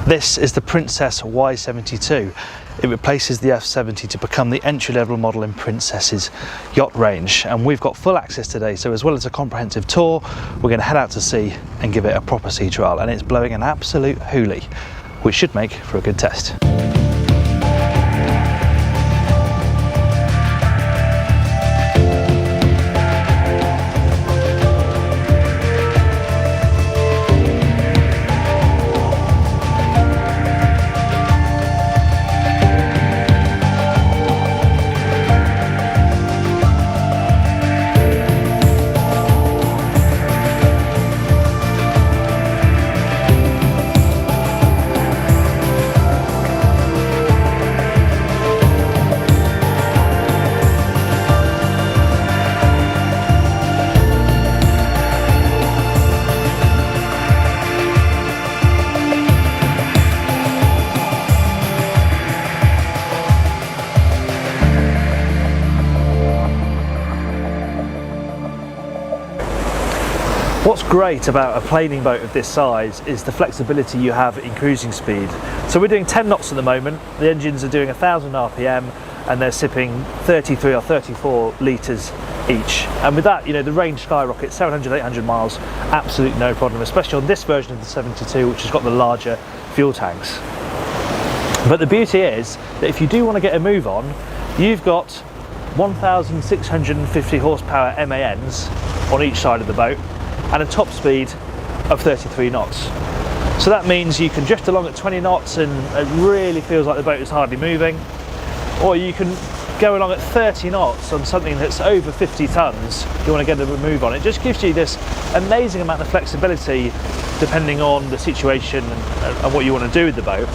This is the Princess Y72. It replaces the F70 to become the entry-level model in Princess's yacht range, and we've got full access today, so as well as a comprehensive tour, we're going to head out to sea and give it a proper sea trial, and it's blowing an absolute hoolie, which should make for a good test. What's great about a planing boat of this size is the flexibility you have in cruising speed. So we're doing 10 knots at the moment, the engines are doing 1000 RPM and they're sipping 33 or 34 litres each. And with that, you know, the range skyrockets, 700, 800 miles, absolutely no problem, especially on this version of the 72, which has got the larger fuel tanks. But the beauty is that if you do want to get a move on, you've got 1,650 horsepower MANs on each side of the boat, and a top speed of 33 knots. So that means you can drift along at 20 knots and it really feels like the boat is hardly moving, or you can go along at 30 knots on something that's over 50 tons. You want to get a move on. It just gives you this amazing amount of flexibility depending on the situation and what you want to do with the boat.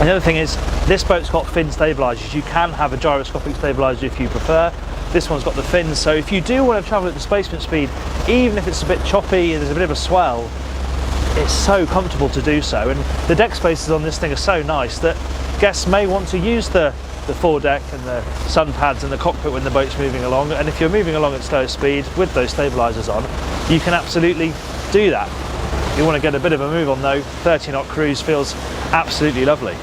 And the other thing is, this boat's got fin stabilisers. You can have a gyroscopic stabiliser if you prefer. This one's got the fins, so if you do want to travel at displacement speed, even if it's a bit choppy and there's a bit of a swell, it's so comfortable to do so. And the deck spaces on this thing are so nice that guests may want to use the foredeck and the sun pads and the cockpit when the boat's moving along. And if you're moving along at slow speed with those stabilisers on, you can absolutely do that. If you want to get a bit of a move on though, 30-knot cruise feels absolutely lovely.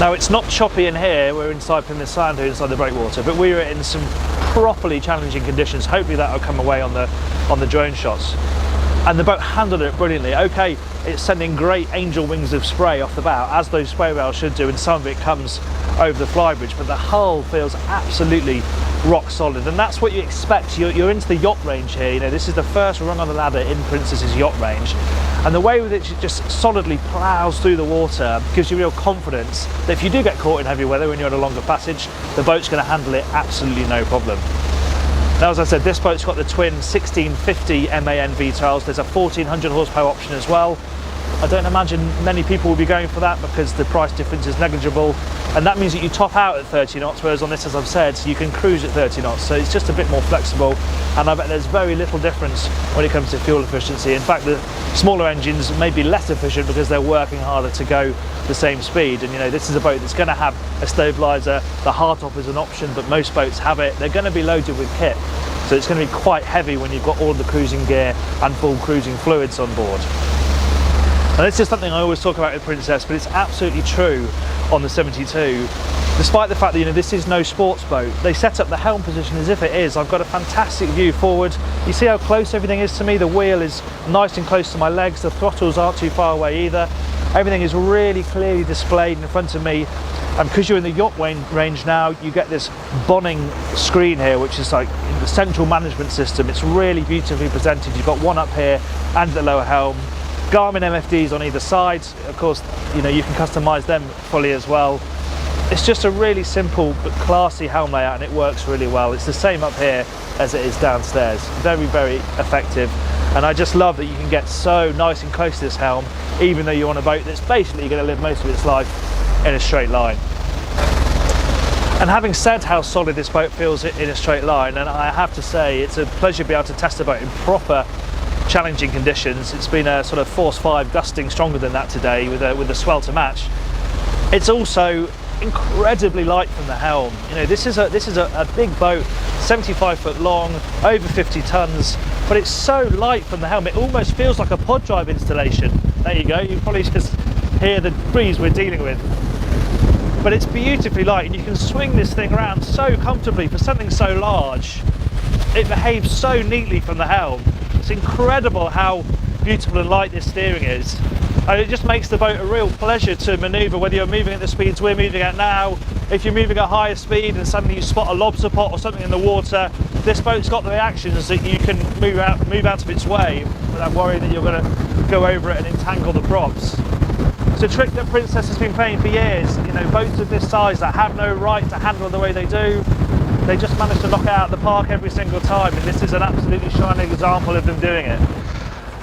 Now, it's not choppy in here, we're inside Plymouth Sound here, inside the breakwater, but we were in some properly challenging conditions. Hopefully that'll come away on the drone shots. And the boat handled it brilliantly. Okay, it's sending great angel wings of spray off the bow, as those spray rails should do, and some of it comes over the flybridge, but the hull feels absolutely rock solid, and that's what you expect. You're into the yacht range here. You know, this is the first rung on the ladder in Princess's yacht range, and the way with it just solidly ploughs through the water gives you real confidence that if you do get caught in heavy weather when you're on a longer passage, the boat's going to handle it absolutely no problem. Now, as I said, this boat's got the twin 1650 MAN VTOLs. There's a 1400 horsepower option as well. I don't imagine many people will be going for that because the price difference is negligible, and that means that you top out at 30 knots, whereas on this, as I've said, you can cruise at 30 knots, so it's just a bit more flexible, and I bet there's very little difference when it comes to fuel efficiency. In fact, the smaller engines may be less efficient because they're working harder to go the same speed. And you know, this is a boat that's going to have a stabiliser. The hardtop is an option, but most boats have it. They're going to be loaded with kit, so it's going to be quite heavy when you've got all the cruising gear and full cruising fluids on board. And this is something I always talk about with Princess, but it's absolutely true on the 72. Despite the fact that, you know, this is no sports boat, they set up the helm position as if it is. I've got a fantastic view forward. You see how close everything is to me? The wheel is nice and close to my legs. The throttles aren't too far away either. Everything is really clearly displayed in front of me. And because you're in the yacht range now, you get this Bonning screen here, which is like the central management system. It's really beautifully presented. You've got one up here and the lower helm. Garmin MFDs on either side. Of course, you know, you can customize them fully as well. It's just a really simple but classy helm layout, and it works really well. It's the same up here as it is downstairs. Very, very effective. And I just love that you can get so nice and close to this helm, even though you're on a boat that's basically going to live most of its life in a straight line. And having said how solid this boat feels in a straight line, and I have to say it's a pleasure to be able to test the boat in proper challenging conditions. It's been a sort of force 5 gusting stronger than that today with a swell to match. It's also incredibly light from the helm. You know, this is a big boat, 75 foot long, over 50 tons, but it's so light from the helm, it almost feels like a pod drive installation. There you go, you probably just hear the breeze we're dealing with. But it's beautifully light, and you can swing this thing around so comfortably for something so large. It behaves so neatly from the helm. It's incredible how beautiful and light this steering is. And it just makes the boat a real pleasure to manoeuvre, whether you're moving at the speeds we're moving at now. If you're moving at higher speed and suddenly you spot a lobster pot or something in the water, this boat's got the reactions that you can move out of its way without worrying that you're going to go over it and entangle the props. It's a trick that Princess has been playing for years. You know, boats of this size that have no right to handle the way they do, they just manage to knock it out of the park every single time, and this is an absolutely shining example of them doing it.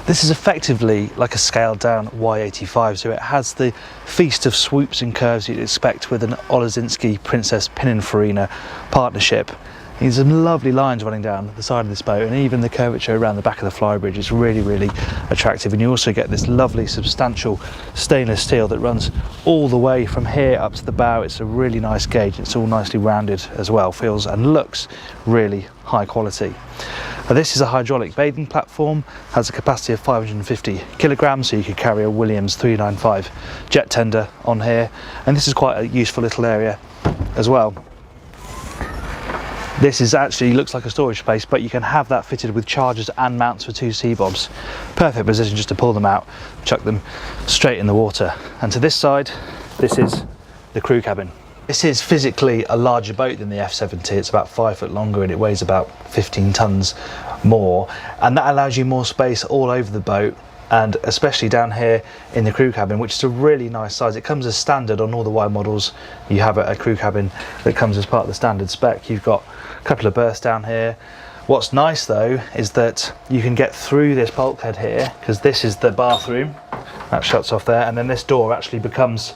This is effectively like a scaled down Y85, so it has the feast of swoops and curves you'd expect with an Olazinski Princess Pininfarina partnership. There's some lovely lines running down the side of this boat, and even the curvature around the back of the flybridge is really, really attractive. And you also get this lovely substantial stainless steel that runs all the way from here up to the bow. It's a really nice gauge. It's all nicely rounded as well, feels and looks really high quality. Now, this is a hydraulic bathing platform, has a capacity of 550 kilograms, so you could carry a Williams 395 jet tender on here, and this is quite a useful little area as well. This is actually looks like a storage space, but you can have that fitted with chargers and mounts for 2 C-bobs. Perfect position just to pull them out, chuck them straight in the water. And to this side, this is the crew cabin. This is physically a larger boat than the F70. It's about 5 foot longer and it weighs about 15 tons more. And that allows you more space all over the boat, and especially down here in the crew cabin, which is a really nice size. It comes as standard on all the Y models. You have a crew cabin that comes as part of the standard spec. You've got a couple of berths down here. What's nice though is that you can get through this bulkhead here, because this is the bathroom that shuts off there, and then this door actually becomes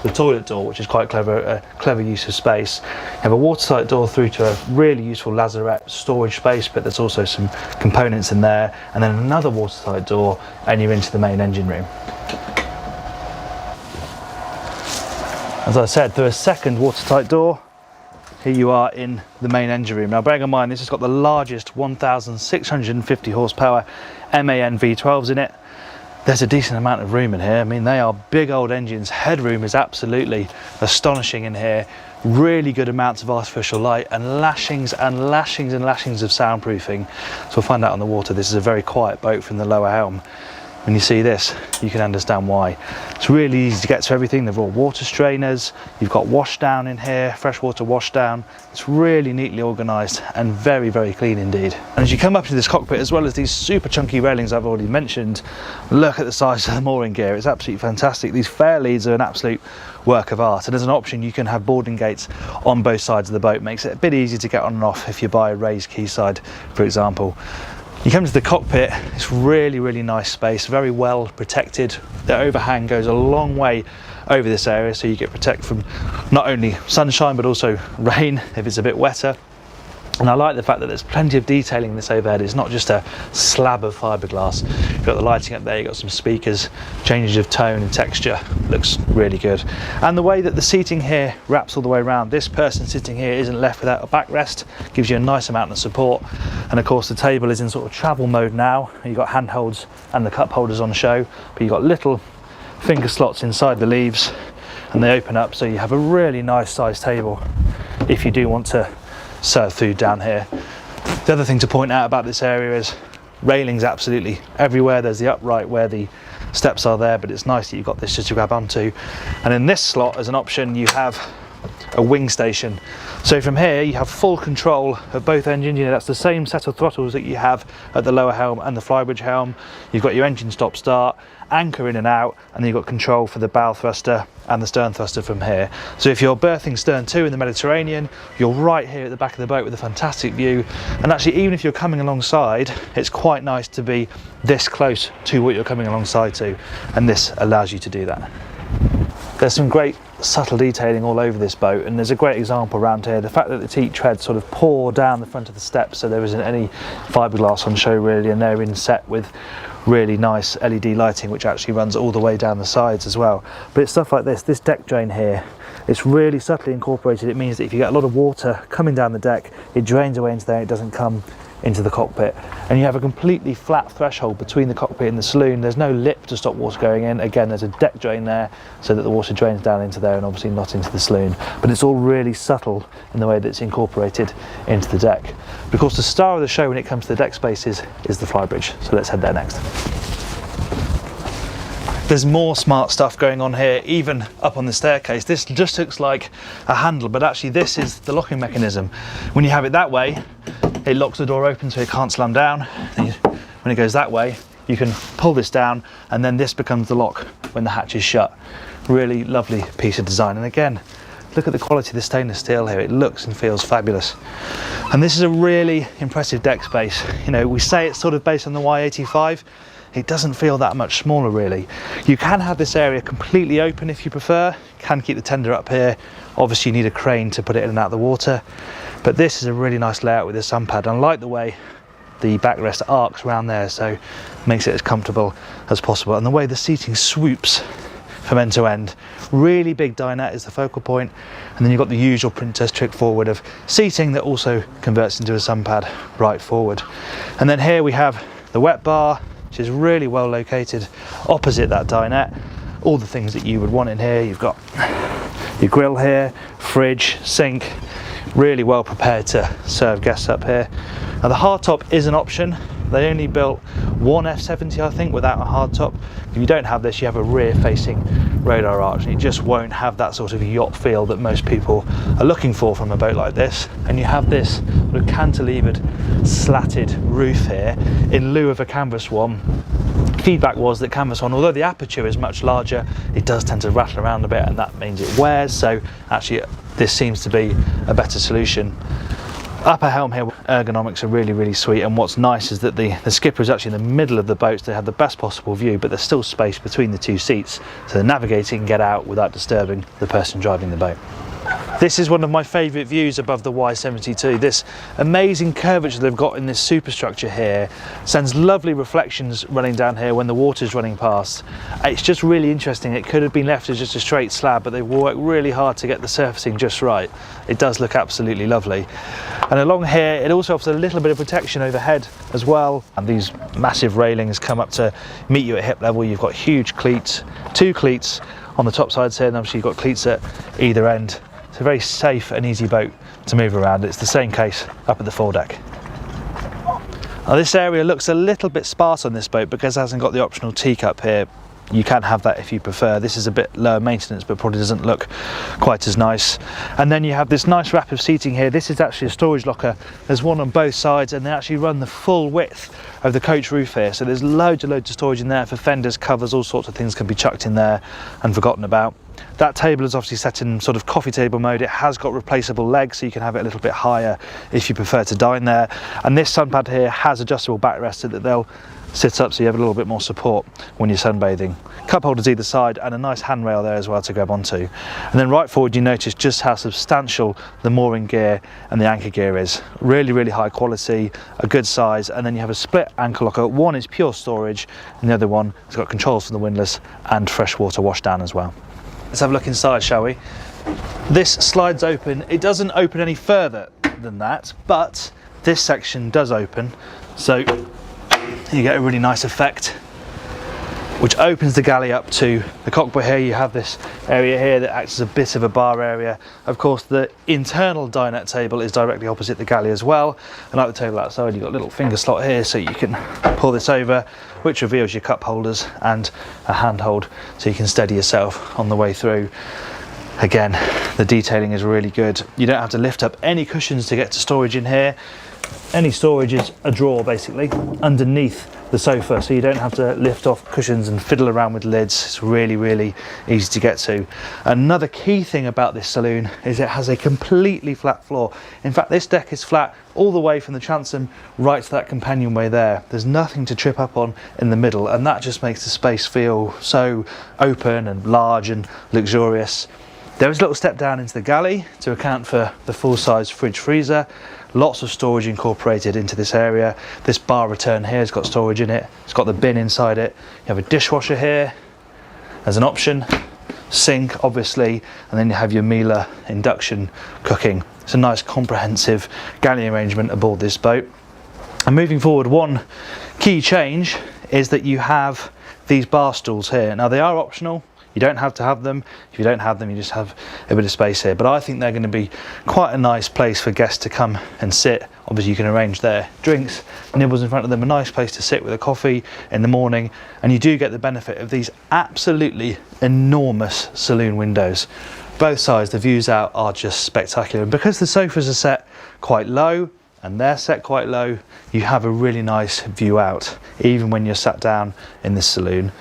the toilet door, which is quite clever, a clever use of space. You have a watertight door through to a really useful lazarette storage space, but there's also some components in there, and then another watertight door, and you're into the main engine room. As I said, through a second watertight door, here you are in the main engine room. Now, bearing in mind, this has got the largest 1,650 horsepower MAN V12s in it. There's a decent amount of room in here. I mean, they are big old engines. Headroom is absolutely astonishing in here. Really good amounts of artificial light, and lashings and lashings and lashings of soundproofing. So we'll find out on the water. This is a very quiet boat from the lower helm. When you see this, you can understand why. It's really easy to get to everything. They're all water strainers. You've got washdown in here, freshwater washdown. It's really neatly organised and very, very clean indeed. And as you come up to this cockpit, as well as these super chunky railings I've already mentioned, look at the size of the mooring gear. It's absolutely fantastic. These fair leads are an absolute work of art. And as an option, you can have boarding gates on both sides of the boat. Makes it a bit easier to get on and off if you buy a raised quayside, for example. You come to the cockpit, it's really, really nice space, very well protected. The overhang goes a long way over this area, so you get protect from not only sunshine but also rain if it's a bit wetter. And I like the fact that there's plenty of detailing in this overhead. It's not just a slab of fiberglass. You've got the lighting up there, you've got some speakers, changes of tone and texture. Looks really good. And the way that the seating here wraps all the way around, this person sitting here isn't left without a backrest, gives you a nice amount of support. And of course the table is in sort of travel mode now. You've got handholds and the cup holders on show, but you've got little finger slots inside the leaves, and they open up, so you have a really nice sized table if you do want to serve food down here. The other thing to point out about this area is railings absolutely everywhere. There's the upright where the steps are there, but it's nice that you've got this just to grab onto. And in this slot, as an option, you have a wing station. So from here you have full control of both engines. You know, that's the same set of throttles that you have at the lower helm and the flybridge helm. You've got your engine stop start, anchor in and out, and then you've got control for the bow thruster and the stern thruster from here. So if you're berthing stern 2 in the Mediterranean, you're right here at the back of the boat with a fantastic view. And actually, even if you're coming alongside, it's quite nice to be this close to what you're coming alongside to, and this allows you to do that. There's some great subtle detailing all over this boat, and there's a great example around here. The fact that the teak treads sort of pour down the front of the steps, so there isn't any fiberglass on show really, and they're inset with really nice LED lighting which actually runs all the way down the sides as well. But it's stuff like this deck drain here, it's really subtly incorporated. It means that if you get a lot of water coming down the deck, it drains away into there, it doesn't come into the cockpit, and you have a completely flat threshold between the cockpit and the saloon. There's no lip to stop water going in. Again, there's a deck drain there so that the water drains down into there and obviously not into the saloon, but it's all really subtle in the way that it's incorporated into the deck. But of course, the star of the show when it comes to the deck spaces is the flybridge, so let's head there next. There's more smart stuff going on here, even up on the staircase. This just looks like a handle, but actually this is the locking mechanism. When you have it that way, it locks the door open so it can't slam down. When it goes that way, you can pull this down and then this becomes the lock when the hatch is shut. Really lovely piece of design. And again, look at the quality of the stainless steel here. It looks and feels fabulous. And this is a really impressive deck space. You know, we say it's sort of based on the Y85. It doesn't feel that much smaller really. You can have this area completely open if you prefer. Can keep the tender up here. Obviously you need a crane to put it in and out of the water. But this is a really nice layout with the sun pad. And I like the way the backrest arcs around there, so makes it as comfortable as possible. And the way the seating swoops from end to end. Really big dinette is the focal point. And then you've got the usual Princess trick forward of seating that also converts into a sun pad right forward. And then here we have the wet bar, which is really well located opposite that dinette. All the things that you would want in here. You've got your grill here, fridge, sink, really well prepared to serve guests up here. Now the hardtop is an option. They only built one F70, I think, without a hardtop. If you don't have this, you have a rear facing radar arch, and it just won't have that sort of yacht feel that most people are looking for from a boat like this. And you have this sort of cantilevered, slatted roof here in lieu of a canvas one. Feedback was that canvas one, although the aperture is much larger, it does tend to rattle around a bit, and that means it wears. So actually this seems to be a better solution. Upper helm here, ergonomics are really, really sweet, and what's nice is that the skipper is actually in the middle of the boat, so they have the best possible view, but there's still space between the two seats, so the navigator can get out without disturbing the person driving the boat. This is one of my favourite views above the Y72. This amazing curvature they've got in this superstructure here sends lovely reflections running down here when the water's running past. It's just really interesting. It could have been left as just a straight slab, but they've worked really hard to get the surfacing just right. It does look absolutely lovely. And along here, it also offers a little bit of protection overhead as well. And these massive railings come up to meet you at hip level. You've got huge cleats, 2 cleats on the top sides here, and obviously you've got cleats at either end. It's a very safe and easy boat to move around. It's the same case up at the foredeck. Now this area looks a little bit sparse on this boat because it hasn't got the optional teacup here. You can have that if you prefer. This is a bit lower maintenance, but probably doesn't look quite as nice. And then you have this nice wrap of seating here. This is actually a storage locker. There's one on both sides, and they actually run the full width of the coach roof here. So there's loads of storage in there for fenders, covers, all sorts of things can be chucked in there and forgotten about. That table is obviously set in sort of coffee table mode. It has got replaceable legs, so you can have it a little bit higher if you prefer to dine there. And this sun pad here has adjustable backrest so that they'll sit up so you have a little bit more support when you're sunbathing. Cup holders either side and a nice handrail there as well to grab onto. And then right forward you notice just how substantial the mooring gear and the anchor gear is. Really, really high quality, a good size, and then you have a split anchor locker. One is pure storage and the other one has got controls for the windlass and freshwater washdown as well. Let's have a look inside, shall we? This slides open. It doesn't open any further than that, but this section does open, so you get a really nice effect, which opens the galley up to the cockpit. Here you have this area here that acts as a bit of a bar area. Of course, the internal dinette table is directly opposite the galley as well, and like the table outside, you've got a little finger slot here so you can pull this over, which reveals your cup holders and a handhold so you can steady yourself on the way through. Again, the detailing is really good. You don't have to lift up any cushions to get to storage in here. Any storage is a drawer basically underneath the sofa, so you don't have to lift off cushions and fiddle around with lids. It's really, really easy to get to. Another key thing about this saloon is it has a completely flat floor. In fact, this deck is flat all the way from the transom right to that companionway there. There's nothing to trip up on in the middle, and that just makes the space feel so open and large and luxurious. There is a little step down into the galley to account for the full-size fridge freezer. Lots of storage incorporated into this area. This bar return here has got storage in it. It's got the bin inside it. You have a dishwasher here as an option, sink obviously, and then you have your Miele induction cooking. It's a nice comprehensive galley arrangement aboard this boat. And moving forward, one key change is that you have these bar stools here. Now they are optional, you don't have to have them. If you don't have them, you just have a bit of space here. But I think they're going to be quite a nice place for guests to come and sit. Obviously you can arrange their drinks, nibbles in front of them, a nice place to sit with a coffee in the morning. And you do get the benefit of these absolutely enormous saloon windows. Both sides, the views out are just spectacular. And because the sofas are set quite low, and they're set quite low, you have a really nice view out, even when you're sat down in this saloon.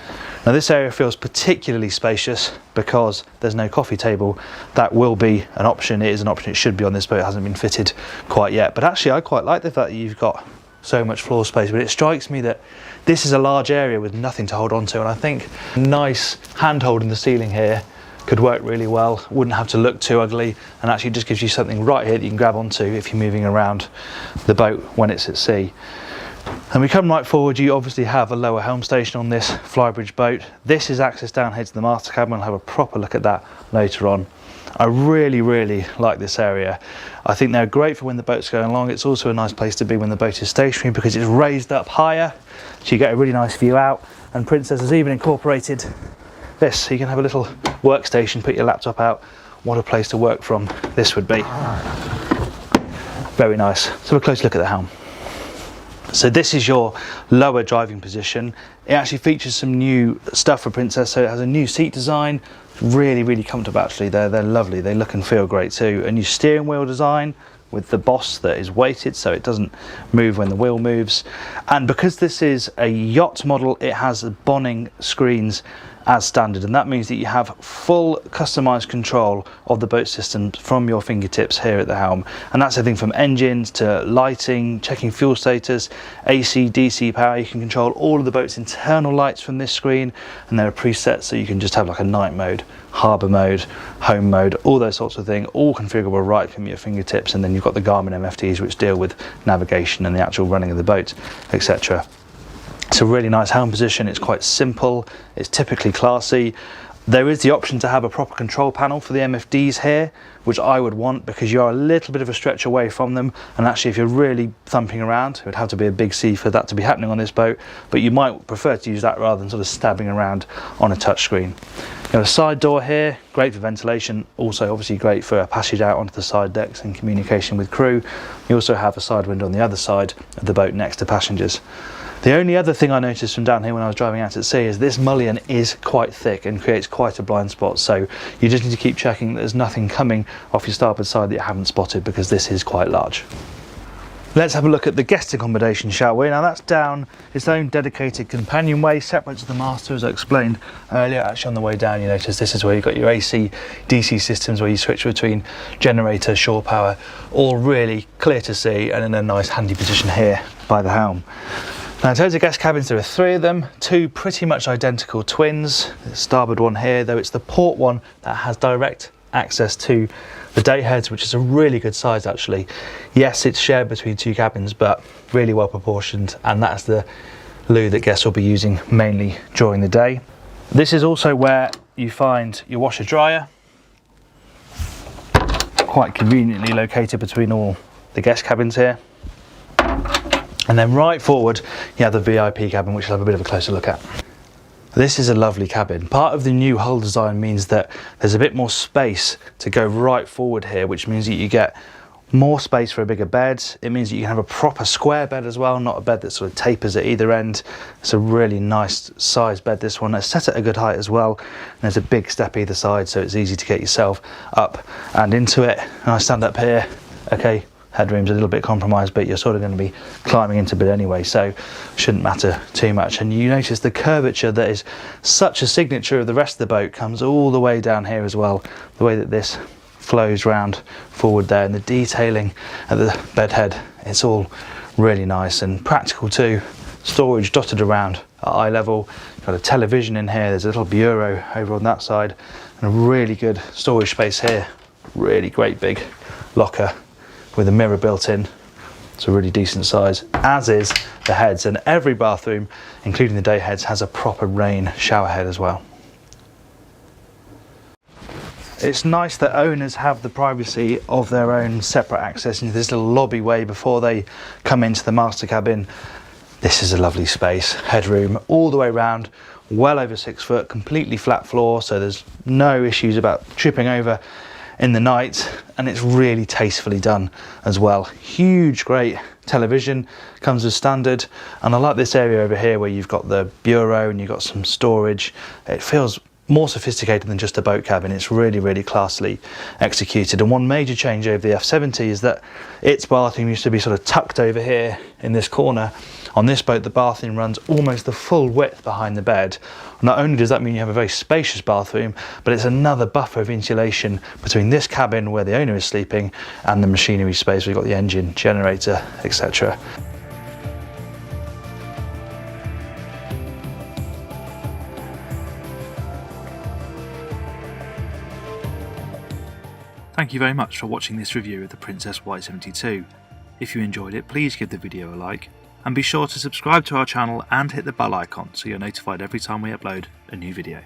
Now this area feels particularly spacious because there's no coffee table. That will be an option, it is an option, it should be on this boat, it hasn't been fitted quite yet. But actually I quite like the fact that you've got so much floor space, but it strikes me that this is a large area with nothing to hold on to, and I think a nice handhold in the ceiling here could work really well, wouldn't have to look too ugly, and actually just gives you something right here that you can grab onto if you're moving around the boat when it's at sea. And we come right forward, you obviously have a lower helm station on this flybridge boat. This is access down here to the master cabin. I'll have a proper look at that later on. I really like this area. I think they're great for when the boat's going along. It's also a nice place to be when the boat is stationary because it's raised up higher, so you get a really nice view out. And Princess has even incorporated this, so you can have a little workstation, put your laptop out. What a place to work from this would be. Very nice. So a close look at the helm. So this is your lower driving position. It actually features some new stuff for Princess, so it has a new seat design. Really comfortable actually. They're lovely, they look and feel great too. A new steering wheel design with the boss that is weighted so it doesn't move when the wheel moves. And because this is a yacht model, it has bonning screens as standard, and that means that you have full customized control of the boat system from your fingertips here at the helm. And that's everything from engines to lighting, checking fuel status, AC, DC power. You can control all of the boat's internal lights from this screen, and there are presets, so you can just have like a night mode, harbour mode, home mode, all those sorts of things, all configurable right from your fingertips. And then you've got the Garmin MFDs which deal with navigation and the actual running of the boat, etc. It's a really nice helm position, it's quite simple, it's typically classy. There is the option to have a proper control panel for the MFDs here, which I would want because you are a little bit of a stretch away from them, and actually if you're really thumping around, it would have to be a big sea for that to be happening on this boat, but you might prefer to use that rather than sort of stabbing around on a touchscreen. You have a side door here, great for ventilation, also obviously great for a passage out onto the side decks and communication with crew. You also have a side window on the other side of the boat next to passengers. The only other thing I noticed from down here when I was driving out at sea is this mullion is quite thick and creates quite a blind spot, so you just need to keep checking that there's nothing coming off your starboard side that you haven't spotted, because this is quite large. Let's have a look at the guest accommodation, shall we? Now that's down its own dedicated companionway, separate to the master, as I explained earlier. Actually on the way down you notice this is where you've got your AC, DC systems where you switch between generator, shore power, all really clear to see and in a nice handy position here by the helm. Now in terms of guest cabins, there are 3 of them, 2 pretty much identical twins. The starboard one here, though it's the port one that has direct access to the day heads, which is a really good size actually. Yes, it's shared between 2 cabins, but really well proportioned, and that's the loo that guests will be using mainly during the day. This is also where you find your washer dryer, quite conveniently located between all the guest cabins here. And then right forward you have the VIP cabin, which we'll have a bit of a closer look at. This is a lovely cabin. Part of the new hull design means that there's a bit more space to go right forward here, which means that you get more space for a bigger bed. It means that you can have a proper square bed as well, not a bed that sort of tapers at either end. It's a really nice sized bed, this one. It's set at a good height as well. And there's a big step either side, so it's easy to get yourself up and into it. And I stand up here, okay, headroom's a little bit compromised, but you're sort of going to be climbing into bed anyway, so shouldn't matter too much. And you notice the curvature that is such a signature of the rest of the boat comes all the way down here as well. The way that this flows round forward there, and the detailing at the bed head, it's all really nice and practical too. Storage dotted around at eye level. You've got a television in here, there's a little bureau over on that side, and a really good storage space here. Really great big locker with a mirror built in. It's a really decent size, as is the heads, and every bathroom, including the day heads, has a proper rain shower head as well. It's nice that owners have the privacy of their own separate access into this little lobby way before they come into the master cabin. This is a lovely space, headroom all the way around, well over 6 foot, completely flat floor, so there's no issues about tripping over in the night, and it's really tastefully done as well. Huge, great television, comes as standard, and I like this area over here where you've got the bureau and you've got some storage. It feels more sophisticated than just a boat cabin. It's really, really classily executed. And one major change over the F70 is that its bathroom used to be sort of tucked over here in this corner. On this boat, the bathroom runs almost the full width behind the bed. Not only does that mean you have a very spacious bathroom, but it's another buffer of insulation between this cabin where the owner is sleeping and the machinery space. We've got the engine, generator, etc. Thank you very much for watching this review of the Princess Y72. If you enjoyed it, please give the video a like, and be sure to subscribe to our channel and hit the bell icon so you're notified every time we upload a new video.